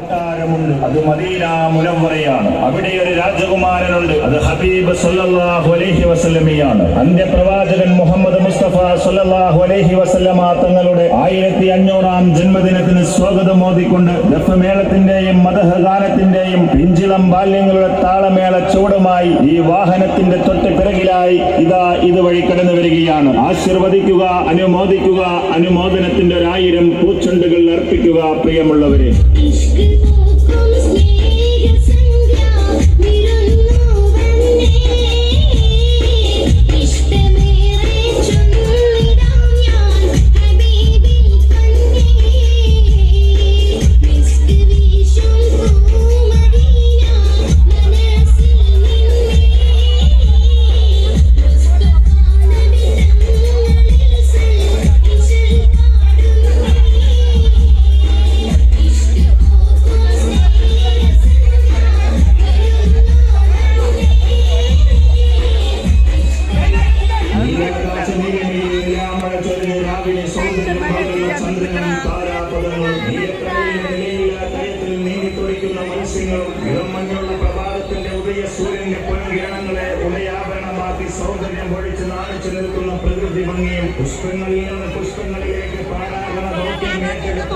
കൊട്ടാരമുണ്ട്. അത് മദീന മുനവ്വറയാണ്. അവിടെ ഒരു രാജകുമാരനുണ്ട്. അത് ഹബീബ് സല്ലല്ലാഹു അലൈഹി വസല്ലമയാണ്. അന്ത്യപ്രവാചകൻ മുഹമ്മദ് മുസ്തഫ സല്ലല്ലാഹു അലൈഹി വസല്ലമ തങ്ങളുടെ 1500-ാം ജന്മദിനത്തിന് സ്വാഗതം മോദിക്കൊണ്ട് ദഫ്മേളത്തിന്റെയും മദഹ് ഗാനത്തിന്റെയും പിഞ്ചിളം ബാല്യങ്ങളുടെ താളമേള ചുവടുമായി ഈ വാഹനത്തിന്റെ തൊട്ട് പിറകിലായി ഇതാ ഇതുവഴി കടന്നു വരികയാണ്. ആശീർവദിക്കുക, അനുമോദിക്കുക, അനുമോദനത്തിന്റെ 1000 പൂച്ചെണ്ടുകൾ അർപ്പിക്കുക. പ്രിയമുള്ളവരെ, പ്രഭാതത്തിന്റെ ഉദയ സൂര്യന്റെ പൊൻകിരണങ്ങളെ ഉദയാഭരണമാക്കി സൗന്ദര്യം പൊഴിച്ച് നാണിച്ചു നിൽക്കുന്ന പ്രകൃതി ഭംഗിയും പുഷ്പങ്ങളിൽ നിന്ന് പുഷ്പങ്ങളിലേക്ക് പാടാകണ ദൗത്യം ഏറ്റെടുത്ത്